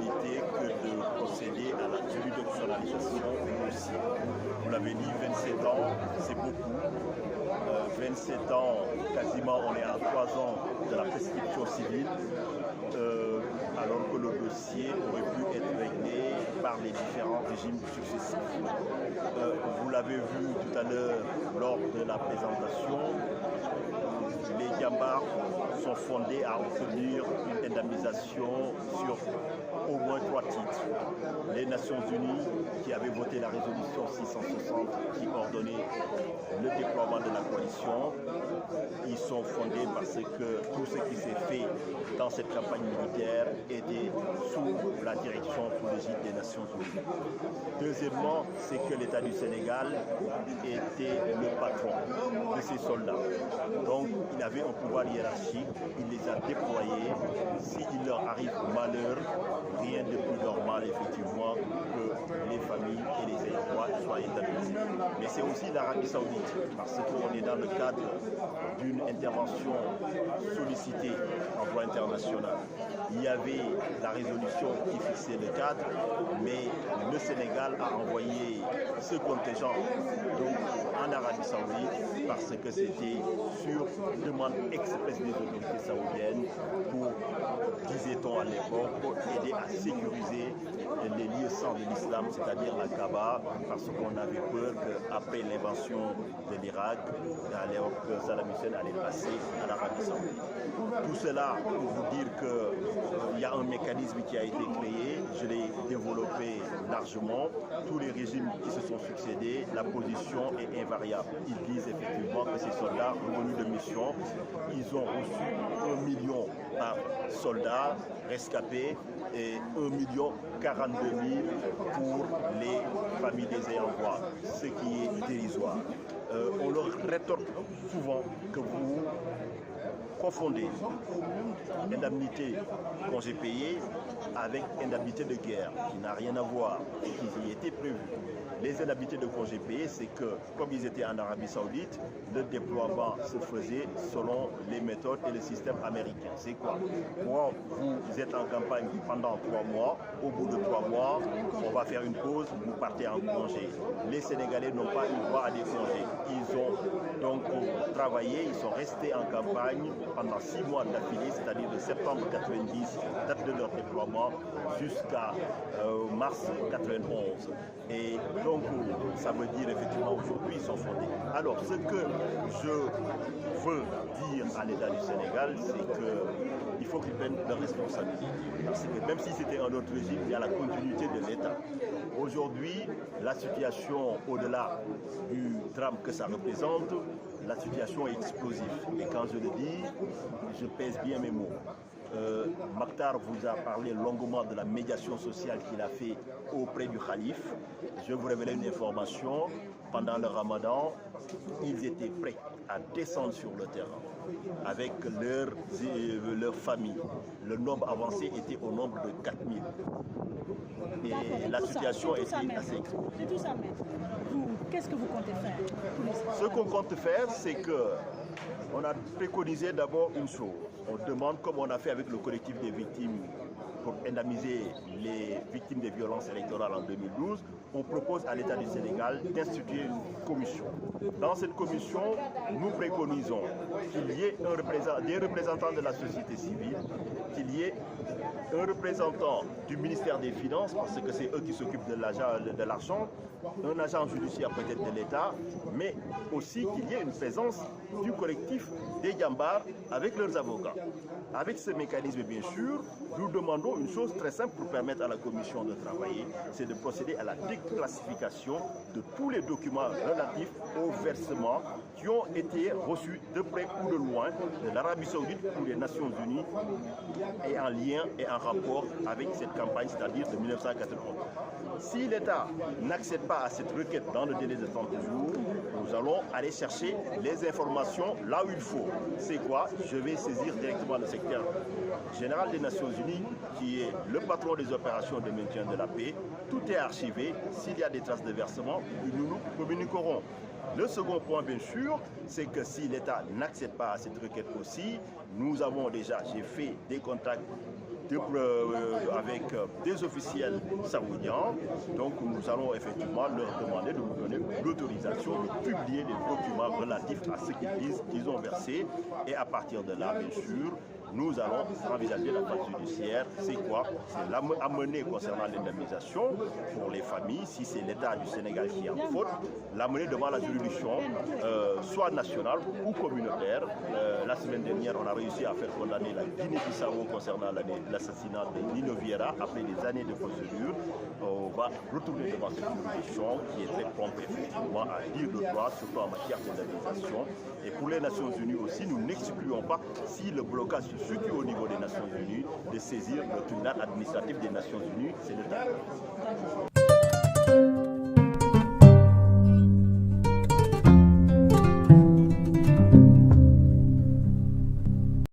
possibilité que de procéder à la juridictionnalisation aussi. Vous l'avez dit, 27 ans, c'est beaucoup. 27 ans, quasiment on est à 3 ans de la prescription civile, alors que le dossier aurait pu être réglé par les différents régimes successifs. Vous l'avez vu tout à l'heure lors de la présentation, les Diambars sont fondés à obtenir une indemnisation sur au moins 3 titres. Les Nations Unies qui avaient voté la résolution 660 qui ordonnait le déploiement de la coalition, ils sont fondés parce que tout ce qui s'est fait dans cette campagne militaire était sous la direction, sous l'égide des Nations Unies. Deuxièmement, c'est que l'État du Sénégal était le patron de ces soldats. Donc, il avait un pouvoir hiérarchique, il les a déployés. S'il leur arrive malheur, rien de plus normal, effectivement, que les familles et les ayants droit soient indemnisés. Mais c'est aussi l'Arabie Saoudite, parce qu'on est dans le cadre d'une intervention sollicitée en droit international. Il y avait la résolution qui fixait le cadre, mais le Sénégal a envoyé ce contingent donc, en Arabie Saoudite parce que c'était sur demande expresse des autorités saoudiennes pour, disait-on à l'époque, pour aider à sécuriser les lieux saints de l'islam, c'est-à-dire la Kaaba, parce qu'on avait peur qu'après l'invention de l'Irak, alors que Saddam Hussein allait passer à l'Arabie Saoudite. Tout cela pour vous dire qu'il y a un mécanisme qui a été créé, je l'ai développé largement. Tous les régimes qui se sont succédés, la position est invariable. Ils disent effectivement que ces soldats revenus de mission, ils ont reçu 1 million par soldat rescapé et 1,42 million pour les familles des ayants droit, ce qui est dérisoire. On leur rétorque souvent que vous confondez indemnité congé payé avec indemnité de guerre, qui n'a rien à voir et qui y était prévu. Les indemnités de congé payé, c'est que, comme ils étaient en Arabie Saoudite, le déploiement se faisait selon les méthodes et le système américain. C'est quoi? Quand vous êtes en campagne pendant 3 mois, au bout de 3 mois, on va faire une pause, vous partez en congé. Les Sénégalais n'ont pas eu droit à des congés. Ils ont donc travaillé, ils sont restés en campagne pendant 6 mois d'affilée, c'est-à-dire de septembre 90, date de leur déploiement, jusqu'à mars 91. Et donc, ça veut dire effectivement aujourd'hui, ils sont fondés. Alors, ce que je veux dire à l'État du Sénégal, c'est qu'il faut qu'ils prennent leurs responsabilités. Parce que même si c'était un autre régime, il y a la continuité de l'État. Aujourd'hui, la situation, au-delà du drame que ça représente, la situation est explosive. Et quand je le dis, je pèse bien mes mots. Maktar vous a parlé longuement de la médiation sociale qu'il a fait auprès du calife. Je vais vous révéler une information. Pendant le ramadan, ils étaient prêts à descendre sur le terrain avec leur famille. Le nombre avancé était au nombre de 4000. Et la situation était assez explosive. De tout ça, maître, qu'est-ce que vous comptez faire? Ce qu'on compte faire, c'est que on a préconisé d'abord une chose. On demande, comme on a fait avec le collectif des victimes pour indemniser les victimes des violences électorales en 2012, on propose à l'État du Sénégal d'instituer une commission. Dans cette commission, nous préconisons qu'il y ait des représentants de la société civile, qu'il y ait un représentant du ministère des Finances, parce que c'est eux qui s'occupent de l'argent, un agent judiciaire peut-être de l'État, mais aussi qu'il y ait une présence du collectif des Diambars avec leurs avocats. Avec ce mécanisme, bien sûr, nous demandons une chose très simple pour permettre à la commission de travailler, c'est de procéder à la déclassification de tous les documents relatifs aux versements qui ont été reçus de près ou de loin de l'Arabie Saoudite ou des Nations Unies et en lien et en rapport avec cette campagne, c'est-à-dire de 1991. Si l'État n'accède pas à cette requête dans le délai de 30 jours, nous allons aller chercher les informations là où il faut. C'est quoi? Je vais saisir directement le secrétaire général des Nations Unies, qui est le patron des opérations de maintien de la paix. Tout est archivé. S'il y a des traces de versement, nous nous communiquerons. Le second point, bien sûr, c'est que si l'État n'accède pas à cette requête aussi, nous avons déjà, j'ai fait des contacts avec des officiels saoudiens. Donc nous allons effectivement leur demander de nous donner l'autorisation de publier les documents relatifs à ce qu'ils ont versé. Et à partir de là, bien sûr, nous allons envisager la phase judiciaire. C'est quoi? C'est l'amener concernant l'indemnisation pour les familles, si c'est l'État du Sénégal qui est en faute, l'amener devant la juridiction, soit nationale ou communautaire. La semaine dernière, on a réussi à faire condamner la Guinée-Bissau concernant l'assassinat de Nino Vieira. Après des années de procédure, on va retourner devant cette juridiction qui est très prompte effectivement à dire le droit, surtout en matière d'indemnisation. Et pour les Nations Unies aussi, nous n'excluons pas, si le blocage se situe au niveau des Nations Unies, de saisir le tribunal administratif des Nations Unies, c'est le temps.